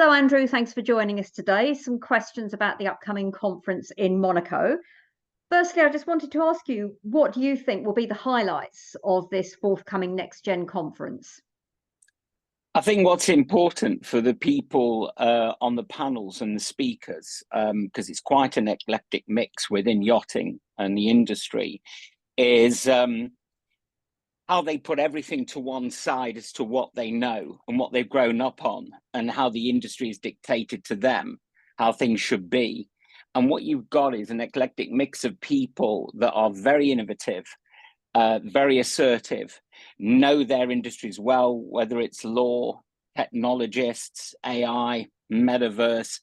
Hello, Andrew. Thanks for joining us today. Some questions about the upcoming conference in Monaco. Firstly, I just wanted to ask you, what do you think will be the highlights of this forthcoming Next Gen conference? I think what's important for the people on the panels and the speakers, because it's quite an eclectic mix within yachting and the industry, is how they put everything to one side as to what they know and what they've grown up on and how the industry is dictated to them, how things should be. And what you've got is an eclectic mix of people that are very innovative, very assertive, know their industries well, whether it's law, technologists, AI, metaverse.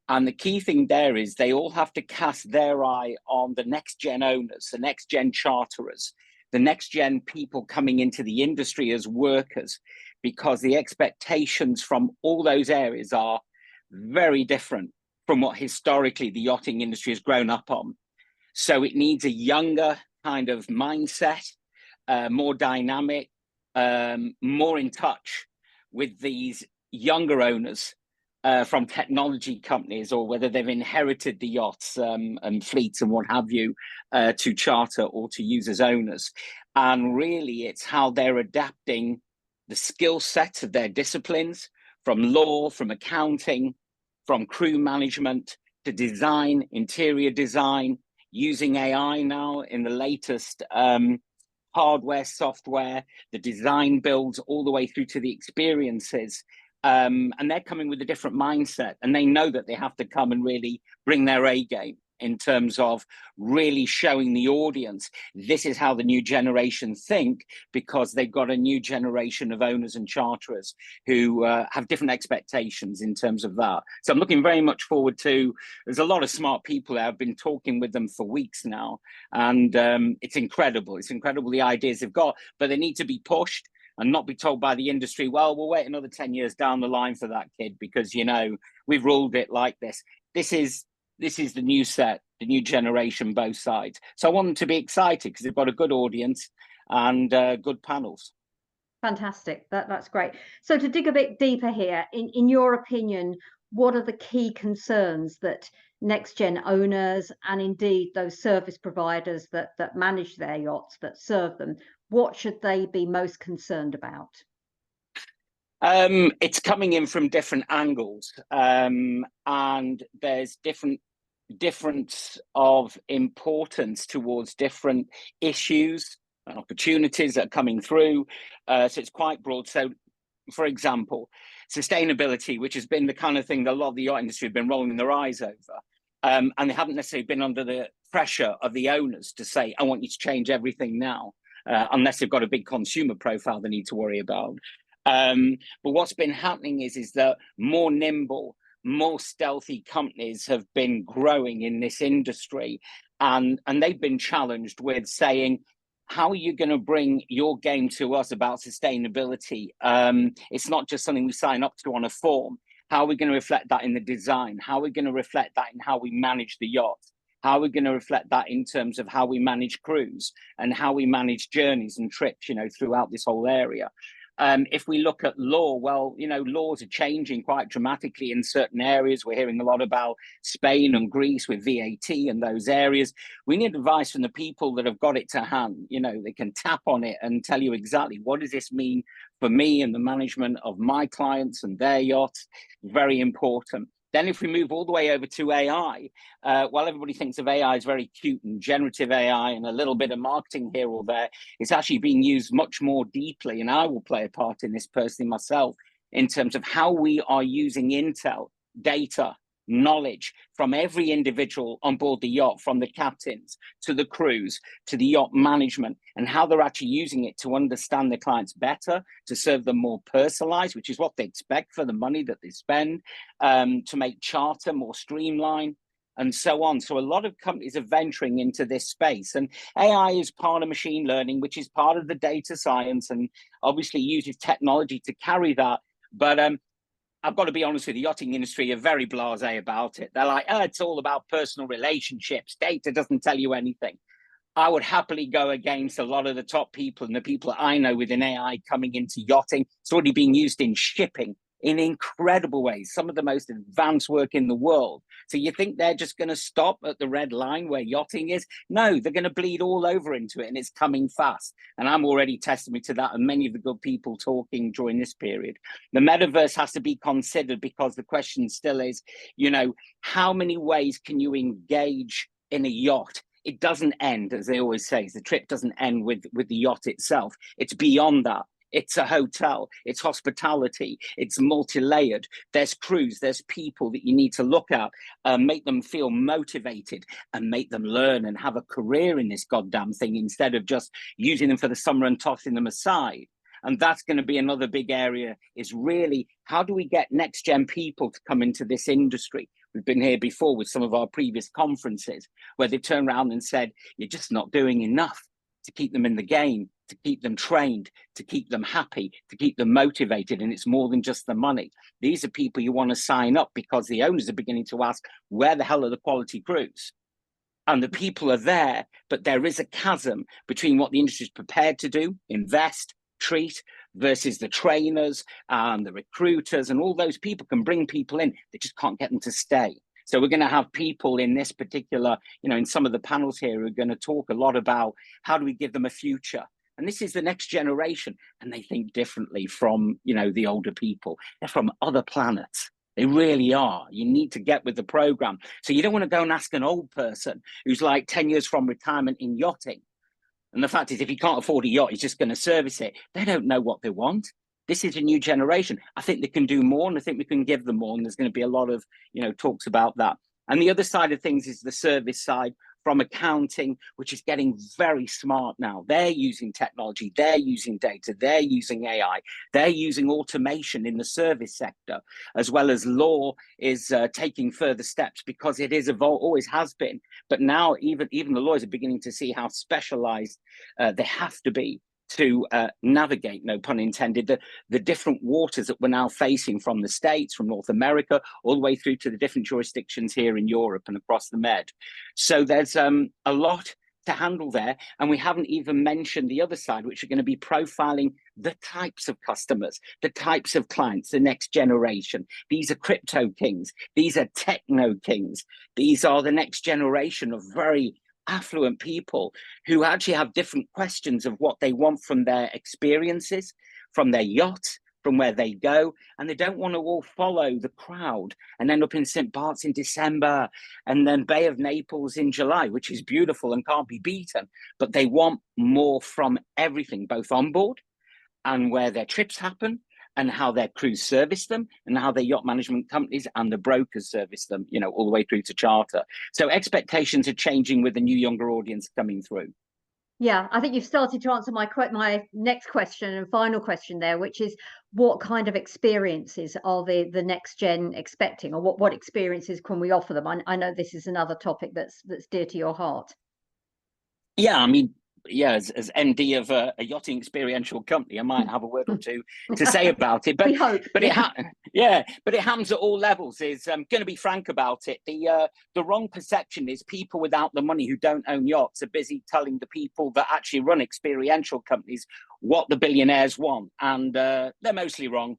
And the key thing there is they all have to cast their eye on the next gen owners, the next gen charterers, the next gen people coming into the industry as workers, because the expectations from all those areas are very different from what historically the yachting industry has grown up on. So it needs a younger kind of mindset, more dynamic, more in touch with these younger owners from technology companies, or whether they've inherited the yachts and fleets and what have you to charter or to use as owners. And really, it's how they're adapting the skill set of their disciplines, from law, from accounting, from crew management to design, interior design, using AI now in the latest hardware, software, the design builds, all the way through to the experiences. And they're coming with a different mindset, and they know that they have to come and really bring their A game in terms of really showing the audience this is how the new generation think, because they've got a new generation of owners and charterers who have different expectations in terms of that. So I'm looking very much forward to, there's a lot of smart people there. I've been talking with them for weeks now, and it's incredible. It's incredible the ideas they've got, but they need to be pushed and not be told by the industry, well, we'll wait another 10 years down the line for that, kid, because, you know, we've ruled it like this. This is the new set, the new generation, both sides. So I want them to be excited because they've got a good audience and good panels. Fantastic. That's great. So to dig a bit deeper here, in your opinion, what are the key concerns that next gen owners and indeed those service providers that manage their yachts, that serve them, what should they be most concerned about? It's coming in from different angles, and there's difference of importance towards different issues and opportunities that are coming through. So it's quite broad. So, for example, sustainability, which has been the kind of thing that a lot of the yacht industry have been rolling their eyes over, and they haven't necessarily been under the pressure of the owners to say, I want you to change everything now, unless they've got a big consumer profile they need to worry about. But what's been happening is that more nimble, more stealthy companies have been growing in this industry, and they've been challenged with saying, how are you going to bring your game to us about sustainability? It's not just something we sign up to on a form. How are we going to reflect that in the design? How are we going to reflect that in how we manage the yacht? How are we going to reflect that in terms of how we manage crews and how we manage journeys and trips, you know, throughout this whole area? If we look at law, well, you know, laws are changing quite dramatically in certain areas. We're hearing a lot about Spain and Greece with VAT and those areas. We need advice from the people that have got it to hand. You know, they can tap on it and tell you exactly what does this mean for me and the management of my clients and their yachts. Very important. Then if we move all the way over to AI, while everybody thinks of AI as very cute and generative AI and a little bit of marketing here or there, it's actually being used much more deeply. And I will play a part in this personally myself in terms of how we are using intel, data, knowledge from every individual on board the yacht, from the captains to the crews to the yacht management, and how they're actually using it to understand their clients better, to serve them more personalized, which is what they expect for the money that they spend, to make charter more streamlined, and so on. So a lot of companies are venturing into this space, and AI is part of machine learning, which is part of the data science, and obviously uses technology to carry that. But I've got to be honest with you, the yachting industry are very blasé about it. They're like, oh, it's all about personal relationships. Data doesn't tell you anything. I would happily go against a lot of the top people and the people that I know within AI coming into yachting. It's already being used in shipping in incredible ways, some of the most advanced work in the world. So you think they're just going to stop at the red line where yachting is? No, they're going to bleed all over into it, and it's coming fast. And I'm already testimony to that, and many of the good people talking during this period. The metaverse has to be considered, because the question still is, you know, how many ways can you engage in a yacht? It doesn't end, as they always say, the trip doesn't end with the yacht itself. It's beyond that. It's a hotel, it's hospitality, it's multi-layered. There's crews, there's people that you need to look at, make them feel motivated and make them learn and have a career in this goddamn thing, instead of just using them for the summer and tossing them aside. And that's going to be another big area, is really, how do we get next gen people to come into this industry? We've been here before with some of our previous conferences where they turned around and said, you're just not doing enough to keep them in the game, to keep them trained, to keep them happy, to keep them motivated. And it's more than just the money. These are people you want to sign up, because the owners are beginning to ask, where the hell are the quality crews? And the people are there, but there is a chasm between what the industry is prepared to do, invest, treat, versus the trainers and the recruiters, and all those people can bring people in. They just can't get them to stay. So we're going to have people in this particular, you know, in some of the panels here, who are going to talk a lot about how do we give them a future. And this is the next generation, and they think differently from, you know, the older people. They're from other planets. They really are. You need to get with the program. So you don't want to go and ask an old person who's like 10 years from retirement in yachting. And the fact is, if he can't afford a yacht, he's just going to service it. They don't know what they want. This is a new generation. I think they can do more, and I think we can give them more. And there's going to be a lot of, you know, talks about that. And the other side of things is the service side, from accounting, which is getting very smart now. They're using technology, they're using data, they're using AI, they're using automation in the service sector, as well as law is taking further steps, because it is always has been. But now even the lawyers are beginning to see how specialized they have to be to navigate, no pun intended, the different waters that we're now facing, from the States, from North America, all the way through to the different jurisdictions here in Europe and across the Med. So there's a lot to handle there. And we haven't even mentioned the other side, which are going to be profiling the types of customers, the types of clients, the next generation. These are crypto kings. These are techno kings. These are the next generation of very affluent people who actually have different questions of what they want from their experiences, from their yacht, from where they go, and they don't want to all follow the crowd and end up in St. Bart's in December and then Bay of Naples in July, which is beautiful and can't be beaten. But they want more from everything, both on board and where their trips happen, and how their crews service them, and how their yacht management companies and the brokers service them, you know, all the way through to charter. So expectations are changing with the new younger audience coming through. Yeah, I think you've started to answer my next question and final question there, which is, what kind of experiences are the next gen expecting, or what experiences can we offer them? I know this is another topic that's dear to your heart. Yeah, I mean, yeah, as MD of a yachting experiential company, I might have a word or two to say about it. But we hope. But it happens at all levels. Is I'm going to be frank about it. The wrong perception is people without the money who don't own yachts are busy telling the people that actually run experiential companies what the billionaires want, and they're mostly wrong.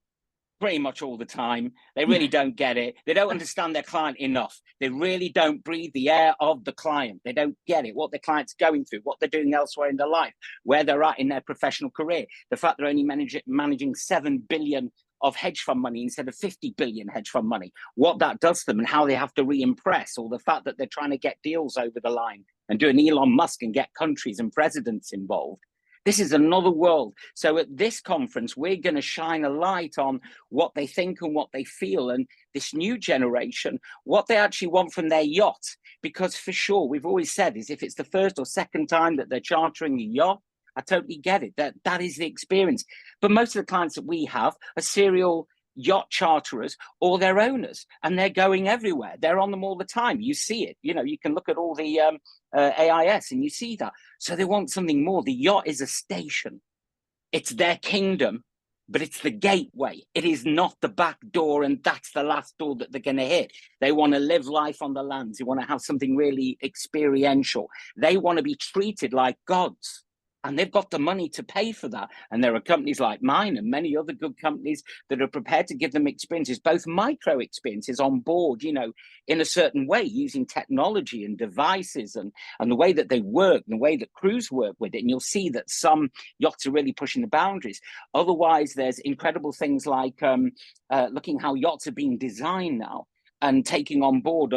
Pretty much all the time. They really don't get it. They don't understand their client enough. They really don't breathe the air of the client. They don't get it, what the client's going through, what they're doing elsewhere in their life, where they're at in their professional career. The fact they're only managing 7 billion of hedge fund money instead of 50 billion hedge fund money, what that does to them and how they have to re-impress, or the fact that they're trying to get deals over the line and do an Elon Musk and get countries and presidents involved. This is another world. So at this conference, we're going to shine a light on what they think and what they feel, and this new generation, what they actually want from their yacht. Because for sure, we've always said, is if it's the first or second time that they're chartering a yacht, I totally get it. That is the experience. But most of the clients that we have are serial yacht charterers or their owners, and they're going everywhere. They're on them all the time. You see it. You know, you can look at all the AIS and you see that. So they want something more. The yacht is a station. It's their kingdom, but it's the gateway. It is not the back door, and that's the last door that they're going to hit. They want to live life on the lands. They want to have something really experiential. They want to be treated like gods. and they've got the money to pay for that. And there are companies like mine and many other good companies that are prepared to give them experiences, both micro experiences on board, you know, in a certain way, using technology and devices and the way that they work and the way that crews work with it. And you'll see that some yachts are really pushing the boundaries. Otherwise, there's incredible things like looking how yachts are being designed now, and taking on board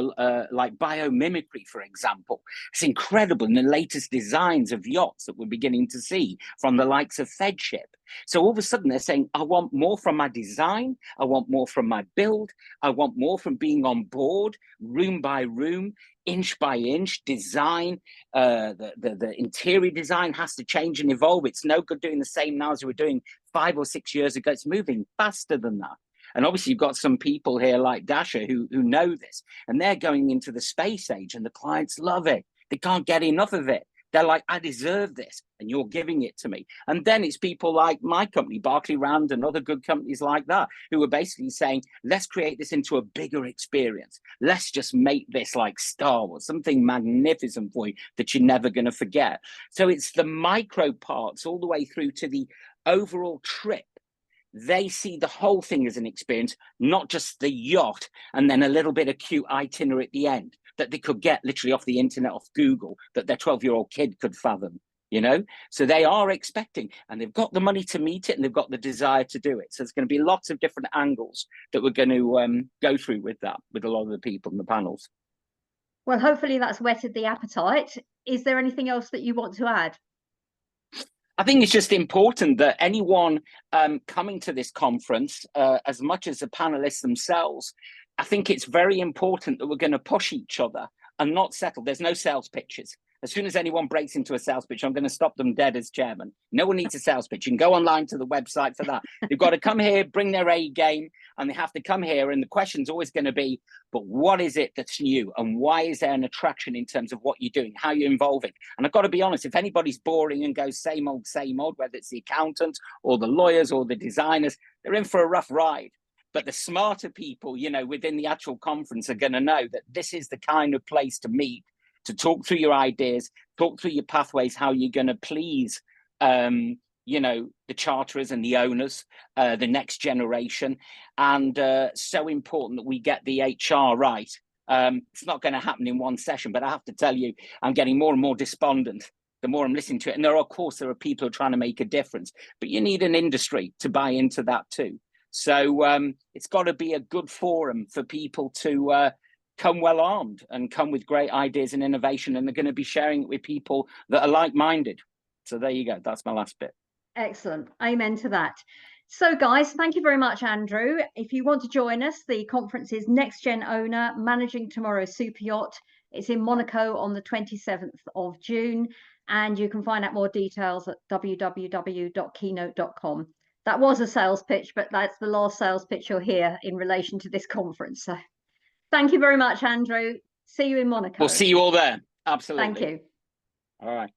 like biomimicry, for example. It's incredible in the latest designs of yachts that we're beginning to see from the likes of Fedship. So all of a sudden they're saying, I want more from my design, I want more from my build, I want more from being on board, room by room, inch by inch design. The interior design has to change and evolve. It's no good doing the same now as we were doing 5 or 6 years ago. It's moving faster than that. And obviously you've got some people here like Dasha who know this, and they're going into the space age, and the clients love it. They can't get enough of it. They're like, I deserve this, and you're giving it to me. And then it's people like my company, Barclay Rand, and other good companies like that, who are basically saying, let's create this into a bigger experience. Let's just make this like Star Wars, something magnificent for you that you're never going to forget. So it's the micro parts all the way through to the overall trip. They see the whole thing as an experience, not just the yacht and then a little bit of cute itinerary at the end that they could get literally off the internet, off Google, that their 12-year-old kid could fathom, you know? So they are expecting, and they've got the money to meet it, and they've got the desire to do it. So there's going to be lots of different angles that we're going to go through with that, with a lot of the people in the panels. Well, hopefully that's whetted the appetite. Is there anything else that you want to add? I think it's just important that anyone coming to this conference, as much as the panelists themselves, I think it's very important that we're going to push each other and not settle. There's no sales pitches. As soon as anyone breaks into a sales pitch, I'm going to stop them dead as chairman. No one needs a sales pitch. You can go online to the website for that. They've got to come here, bring their A game, and they have to come here. And the question's always going to be, but what is it that's new? And why is there an attraction in terms of what you're doing, how you're involving? And I've got to be honest, if anybody's boring and goes same old, whether it's the accountants or the lawyers or the designers, they're in for a rough ride. But the smarter people, you know, within the actual conference are going to know that this is the kind of place to meet, to talk through your ideas, talk through your pathways, how you're going to please, you know, the charterers and the owners, the next generation. And so important that we get the HR right. It's not going to happen in one session, but I have to tell you, I'm getting more and more despondent the more I'm listening to it. And there are, of course, there are people who are trying to make a difference, but you need an industry to buy into that too. So it's got to be a good forum for people to come well armed and come with great ideas and innovation, and they're going to be sharing it with people that are like-minded. So there you go. That's my last bit. Excellent. Amen to that. So guys, thank you very much, Andrew. If you want to join us, the conference is Next Gen Owner, Managing Tomorrow's Super Yacht. It's in Monaco on the 27th of June, and you can find out more details at www.keynote.com. That was a sales pitch, but that's the last sales pitch you'll hear in relation to this conference. So thank you very much, Andrew. See you in Monaco. We'll see you all there. Absolutely. Thank you. All right.